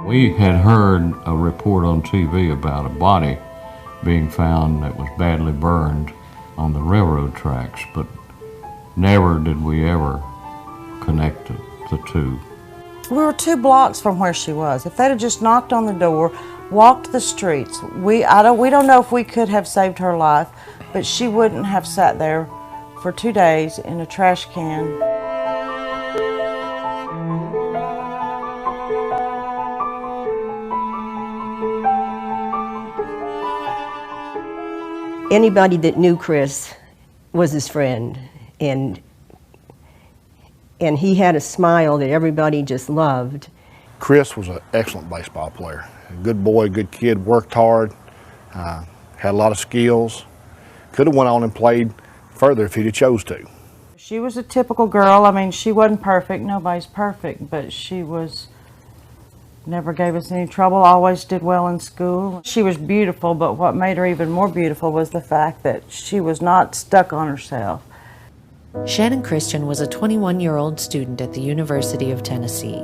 We had heard a report on TV about a body being found that was badly burned on the railroad tracks, but never did we ever connect the two. We were 2 blocks from where she was. If they'd have just knocked on the door, walked the streets, we don't know if we could have saved her life, but she wouldn't have sat there for 2 days in a trash can. Anybody that knew Chris was his friend, and he had a smile that everybody just loved. Chris was an excellent baseball player. A good boy, good kid, worked hard, had a lot of skills. Could have went on and played further if he'd have chose to. She was a typical girl. I mean, she wasn't perfect. Nobody's perfect, but she was, never gave us any trouble, always did well in school. She was beautiful, but what made her even more beautiful was the fact that she was not stuck on herself. Shannon Christian was a 21-year-old student at the University of Tennessee.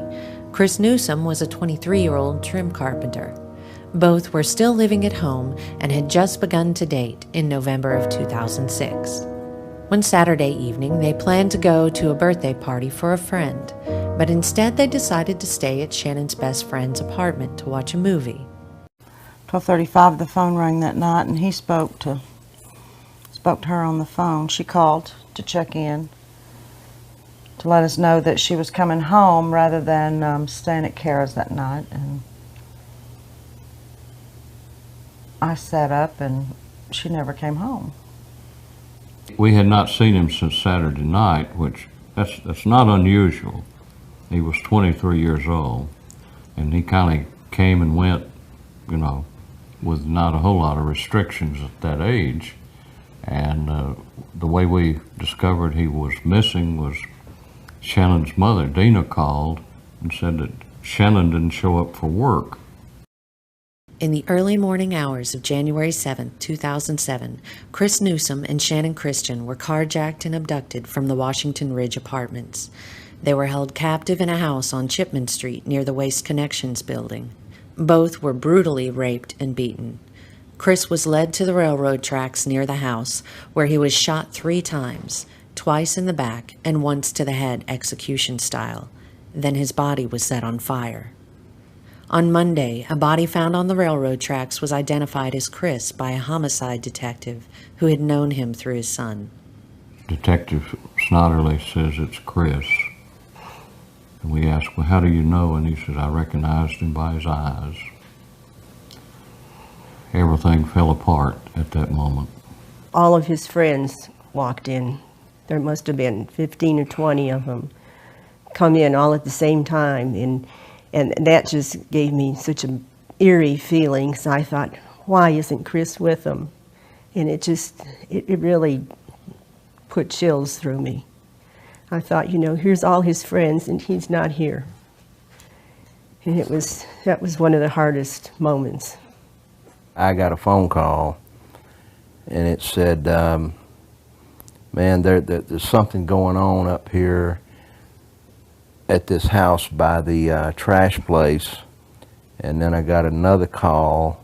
Chris Newsom was a 23-year-old trim carpenter. Both were still living at home and had just begun to date in November of 2006. One Saturday evening, they planned to go to a birthday party for a friend, but instead they decided to stay at Shannon's best friend's apartment to watch a movie. 12:35, the phone rang that night, and he spoke to her on the phone. She called to check in, to let us know that she was coming home rather than staying at Kara's that night. And I sat up, and she never came home. We had not seen him since Saturday night, which that's not unusual. He was 23 years old, and he kind of came and went, you know, with not a whole lot of restrictions at that age. And the way we discovered he was missing was Shannon's mother, Dina, called and said that Shannon didn't show up for work. In the early morning hours of January 7, 2007, Chris Newsom and Shannon Christian were carjacked and abducted from the Washington Ridge apartments. They were held captive in a house on Chipman Street near the Waste Connections building. Both were brutally raped and beaten. Chris was led to the railroad tracks near the house, where he was shot 3 times, twice in the back and once to the head execution style. Then his body was set on fire. On Monday, a body found on the railroad tracks was identified as Chris by a homicide detective who had known him through his son. Detective Snodderly says it's Chris. And we asked, well, how do you know? And he says, I recognized him by his eyes. Everything fell apart at that moment. All of his friends walked in. There must have been 15 or 20 of them come in all at the same time, and that just gave me such an eerie feeling. So I thought, why isn't Chris with them? And it really put chills through me. I thought, you know, here's all his friends and he's not here. And that was one of the hardest moments. I got a phone call, and it said, man, there's something going on up here at this house by the trash place. And then I got another call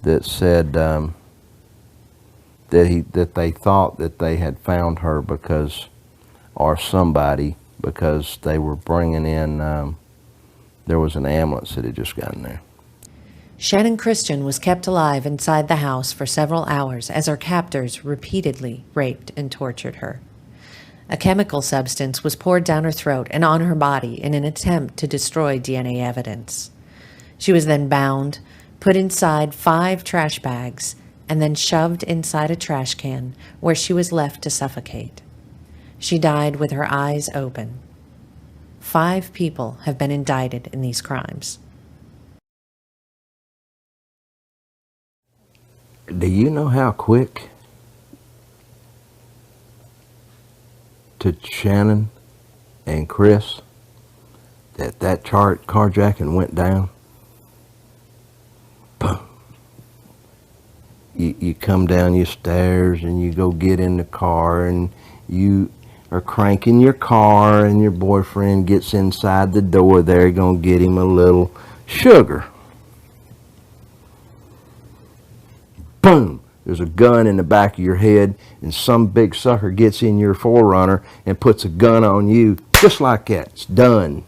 that said that they thought that they had found her because they were bringing in, there was an ambulance that had just gotten there. Shannon Christian was kept alive inside the house for several hours as her captors repeatedly raped and tortured her. A chemical substance was poured down her throat and on her body in an attempt to destroy DNA evidence. She was then bound, put inside 5 trash bags, and then shoved inside a trash can where she was left to suffocate. She died with her eyes open. 5 people have been indicted in these crimes. Do you know how quick to Shannon and Chris that carjacking went down? Boom. You come down your stairs and you go get in the car and you are cranking your car and your boyfriend gets inside the door there, gonna get him a little Sugar. Boom! There's a gun in the back of your head, and some big sucker gets in your 4Runner and puts a gun on you, just like that. It's done.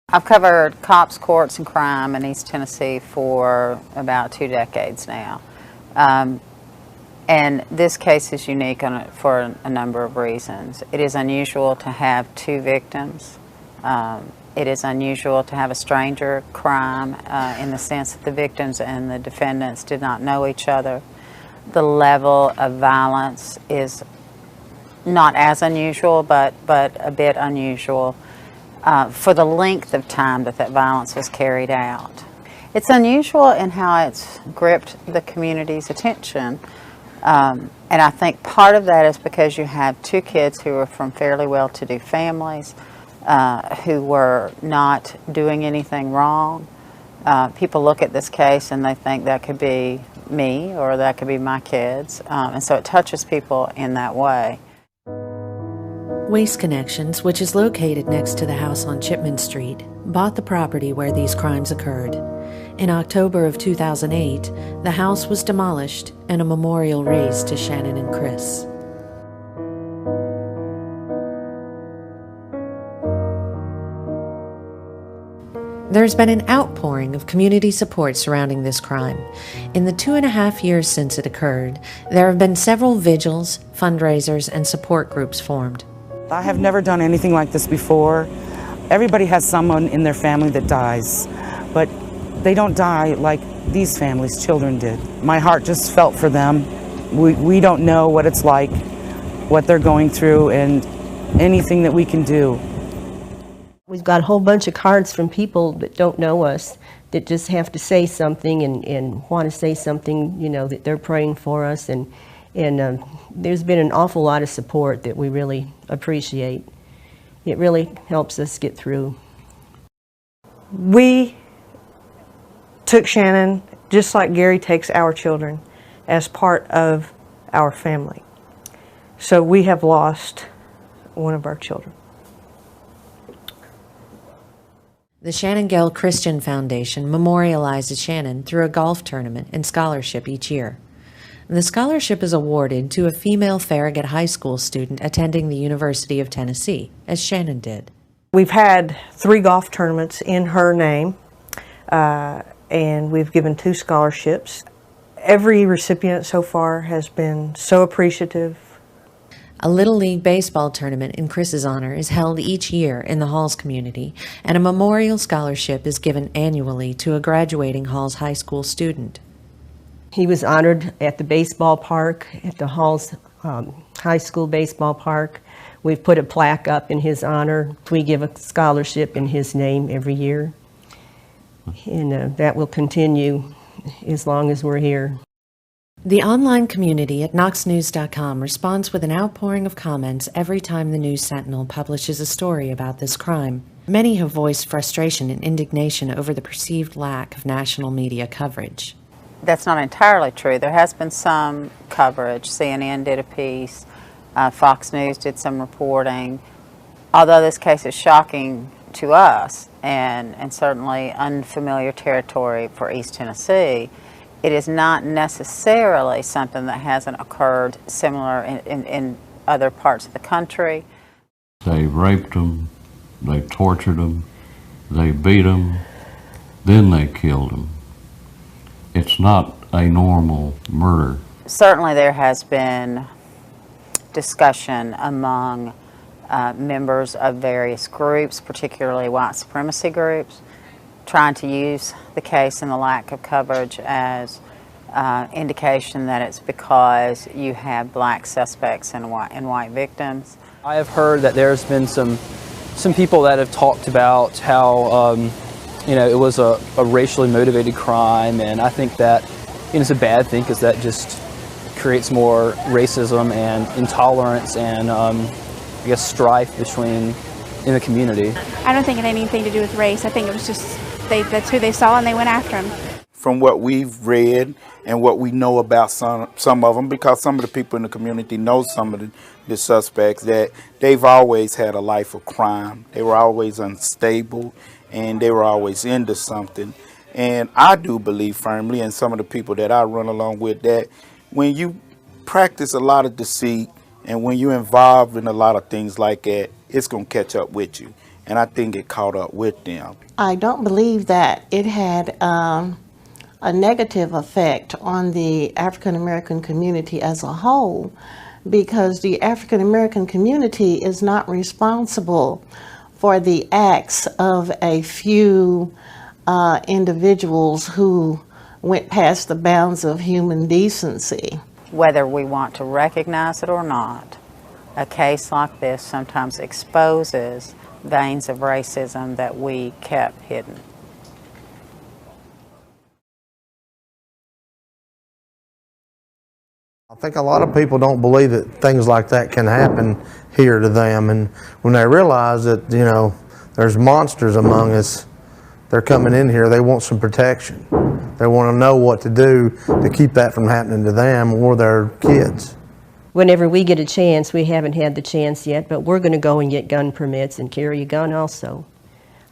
I've covered cops, courts, and crime in East Tennessee for about 2 decades now. And this case is unique for a number of reasons. It is unusual to have 2 victims. It is unusual to have a stranger crime in the sense that the victims and the defendants did not know each other. The level of violence is not as unusual, but a bit unusual for the length of time that violence was carried out. It's unusual in how it's gripped the community's attention. And I think part of that is because you have 2 kids who are from fairly well-to-do families, who were not doing anything wrong. People look at this case and they think that could be me or that could be my kids. And so it touches people in that way. Waste Connections, which is located next to the house on Chipman Street, bought the property where these crimes occurred. In October of 2008, the house was demolished and a memorial raised to Shannon and Chris. There's been an outpouring of community support surrounding this crime. In the 2.5 years since it occurred, there have been several vigils, fundraisers, and support groups formed. I have never done anything like this before. Everybody has someone in their family that dies, but they don't die like these families' children did. My heart just felt for them. We don't know what it's like, what they're going through, and anything that we can do. We've got a whole bunch of cards from people that don't know us, that just have to say something and want to say something, you know, that they're praying for us. And there's been an awful lot of support that we really appreciate. It really helps us get through. We took Shannon, just like Gary takes our children, as part of our family. So we have lost one of our children. The Shannon Gale Christian Foundation memorializes Shannon through a golf tournament and scholarship each year. The scholarship is awarded to a female Farragut High School student attending the University of Tennessee, as Shannon did. We've had 3 golf tournaments in her name, and we've given 2 scholarships. Every recipient so far has been so appreciative. A Little League baseball tournament in Chris's honor is held each year in the Halls community, and a memorial scholarship is given annually to a graduating Halls High School student. He was honored at the baseball park, at the Halls High School baseball park. We've put a plaque up in his honor. We give a scholarship in his name every year. And that will continue as long as we're here. The online community at knoxnews.com responds with an outpouring of comments every time the News Sentinel publishes a story about this crime. Many have voiced frustration and indignation over the perceived lack of national media coverage. That's not entirely true. There has been some coverage. CNN did a piece, Fox News did some reporting. Although this case is shocking to us and certainly unfamiliar territory for East Tennessee, it is not necessarily something that hasn't occurred similar in other parts of the country. They raped them, they tortured them, they beat them, then they killed them. It's not a normal murder. Certainly there has been discussion among members of various groups, particularly white supremacy groups, trying to use the case and the lack of coverage as indication that it's because you have black suspects and white victims. I have heard that there's been some people that have talked about how you know, it was a racially motivated crime, and I think that it's a bad thing because that just creates more racism and intolerance and I guess strife in the community. I don't think it had anything to do with race. I think it was just that's who they saw and they went after him. from what we've read and what we know about some of them, because some of the people in the community know some of the suspects, that they've always had a life of crime. They were always unstable, and they were always into something. And I do believe firmly, and some of the people that I run along with, that when you practice a lot of deceit and when you're involved in a lot of things like that, it's going to catch up with you. And I think it caught up with them. I don't believe that it had a negative effect on the African American community as a whole, because the African American community is not responsible for the acts of a few individuals who went past the bounds of human decency. Whether we want to recognize it or not, a case like this sometimes exposes veins of racism that we kept hidden. I think a lot of people don't believe that things like that can happen here to them, and when they realize that, you know, there's monsters among us, they're coming in here, they want some protection. They want to know what to do to keep that from happening to them or their kids. Whenever we get a chance, we haven't had the chance yet, but we're going to go and get gun permits and carry a gun also.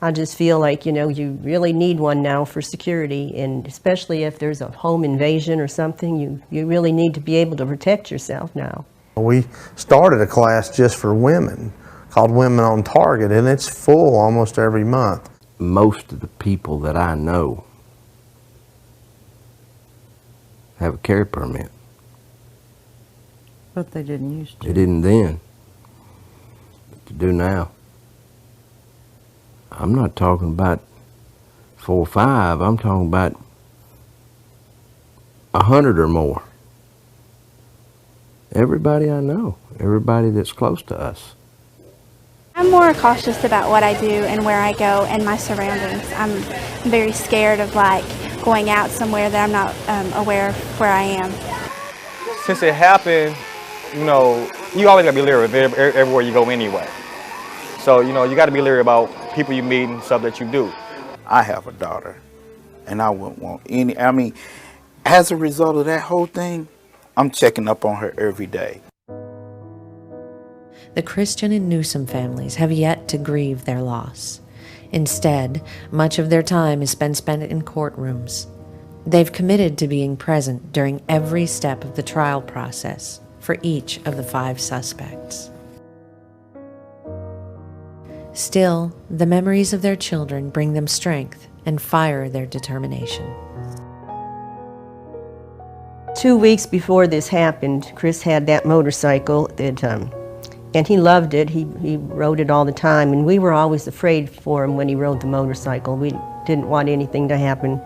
I just feel like, you know, you really need one now for security, and especially if there's a home invasion or something, you really need to be able to protect yourself now. We started a class just for women called Women on Target, and it's full almost every month. Most of the people that I know have a carry permit. But they didn't used to. They didn't then, but they do now. I'm not talking about 4 or 5, I'm talking about 100 or more. Everybody I know, everybody that's close to us. I'm more cautious about what I do and where I go and my surroundings. I'm very scared of like going out somewhere that I'm not aware of where I am. Since it happened, you know, you always gotta be leery of everywhere you go anyway. So, you know, you gotta be leery about people you meet and stuff that you do. I have a daughter, and I wouldn't want any, I mean, as a result of that whole thing, I'm checking up on her every day. The Christian and Newsom families have yet to grieve their loss. Instead, much of their time has been spent in courtrooms. They've committed to being present during every step of the trial process for each of the 5 suspects. Still, the memories of their children bring them strength and fire their determination. 2 weeks before this happened, Chris had that motorcycle that, and he loved it. He rode it all the time, and we were always afraid for him when he rode the motorcycle. We didn't want anything to happen,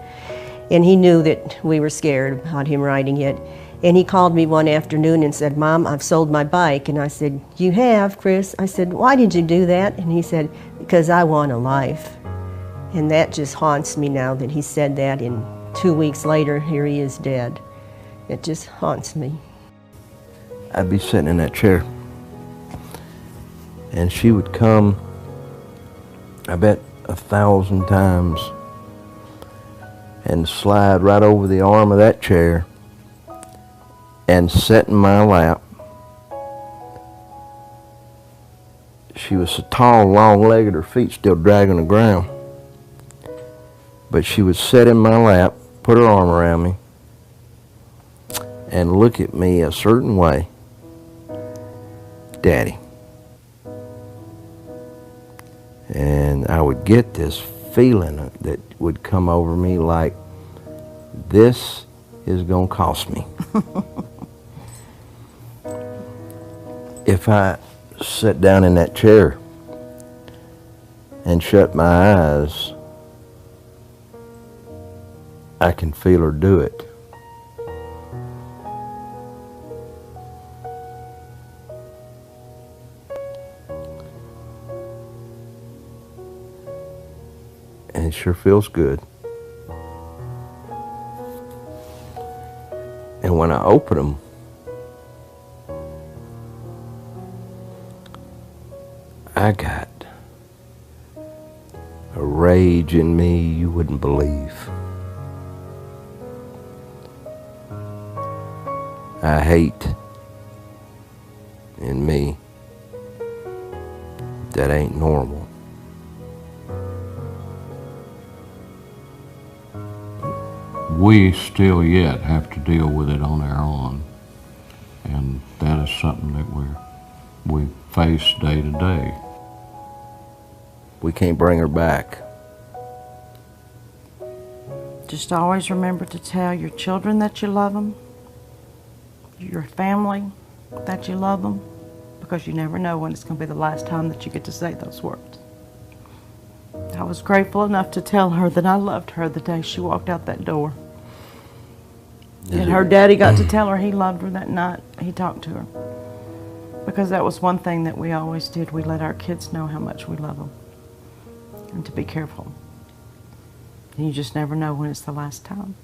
and he knew that we were scared about him riding it. And he called me one afternoon and said, "Mom, I've sold my bike." And I said, "You have, Chris?" I said, "Why did you do that?" And he said, "Because I want a life." And that just haunts me now that he said that, and 2 weeks later, here he is dead. It just haunts me. I'd be sitting in that chair, and she would come, I bet 1,000 times, and slide right over the arm of that chair and sit in my lap. She was so tall, long-legged, her feet still dragging the ground. But she would sit in my lap, put her arm around me, and look at me a certain way. "Daddy." And I would get this feeling that would come over me like, this is gonna cost me. If I sit down in that chair and shut my eyes, I can feel her do it. And it sure feels good. And when I open them, I got a rage in me you wouldn't believe. I hate in me that ain't normal. We still yet have to deal with it on our own, and that is something that we face day to day. We can't bring her back. Just always remember to tell your children that you love them, your family that you love them, because you never know when it's going to be the last time that you get to say those words. I was grateful enough to tell her that I loved her the day she walked out that door. And her daddy got to tell her he loved her that night he talked to her. Because that was one thing that we always did. We let our kids know how much we love them. And to be careful. And you just never know when it's the last time.